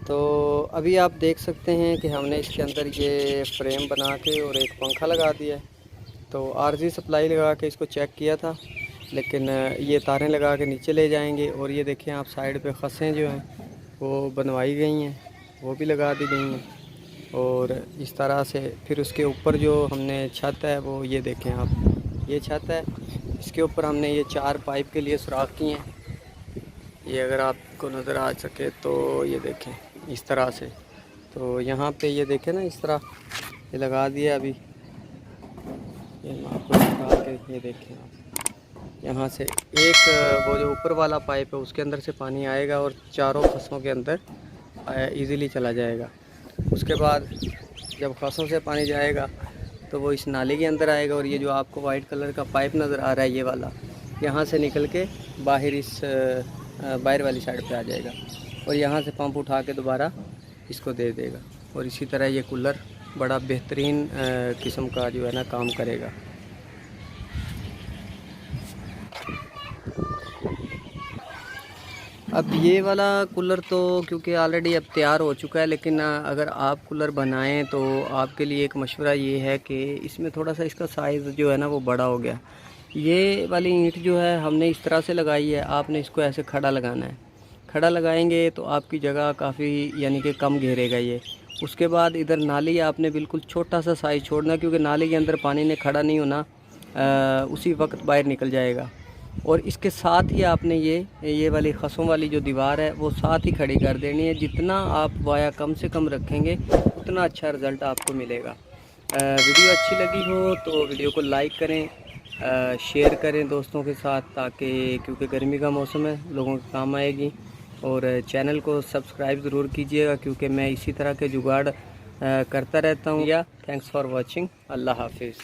तो अभी आप देख सकते हैं कि हमने इसके अंदर ये फ्रेम बना के और एक पंखा लगा दिया है। तो आरजी सप्लाई लगा के इसको चेक किया था, लेकिन ये तारें लगा के नीचे ले जाएंगे। और ये देखें आप, साइड पे खसें जो हैं वो बनवाई गई हैं, वो भी लगा दी गई हैं। और इस तरह से फिर उसके ऊपर जो हमने छत है वो ये देखें आप, ये छत है, इसके ऊपर हमने ये 4 पाइप के लिए सुराख किए हैं। ये अगर आपको नज़र आ सके तो ये देखें इस तरह से। तो यहाँ पे ये देखें ना, इस तरह ये लगा दिया अभी। ये मैं आपको दिखा के, ये देखें आप, यहाँ से एक वो जो ऊपर वाला पाइप है उसके अंदर से पानी आएगा और चारों खसों के अंदर इजीली चला जाएगा। उसके बाद जब खसों से पानी जाएगा तो वो इस नाले के अंदर आएगा। और ये जो आपको वाइट कलर का पाइप नज़र आ रहा है ये वाला, यहाँ से निकल के बाहर इस बाहर वाली साइड पे आ जाएगा और यहाँ से पंप उठा के दोबारा इसको दे देगा। और इसी तरह ये कूलर बड़ा बेहतरीन किस्म का जो है ना काम करेगा। अब ये वाला कूलर तो क्योंकि ऑलरेडी अब तैयार हो चुका है, लेकिन अगर आप कूलर बनाएं तो आपके लिए एक मशवरा ये है कि इसमें थोड़ा सा इसका साइज़ जो है ना वो बड़ा हो गया। ये वाली ईंट जो है हमने इस तरह से लगाई है, आपने इसको ऐसे खड़ा लगाना है। खड़ा लगाएंगे तो आपकी जगह काफ़ी यानी कि कम घेरेगा ये। उसके बाद इधर नाली आपने बिल्कुल छोटा सा साइज़ छोड़ना, क्योंकि नाली के अंदर पानी ने खड़ा नहीं होना, उसी वक्त बाहर निकल जाएगा। और इसके साथ ही आपने ये वाली खसों वाली जो दीवार है वो साथ ही खड़ी कर देनी है। जितना आप वाया कम से कम रखेंगे उतना अच्छा रिज़ल्ट आपको मिलेगा। वीडियो अच्छी लगी हो तो वीडियो को लाइक करें, शेयर करें दोस्तों के साथ, ताकि क्योंकि गर्मी का मौसम है लोगों के काम आएगी। और चैनल को सब्सक्राइब ज़रूर कीजिएगा, क्योंकि मैं इसी तरह के जुगाड़ करता रहता हूँ। या थैंक्स फॉर वॉचिंग। अल्लाह हाफिज़।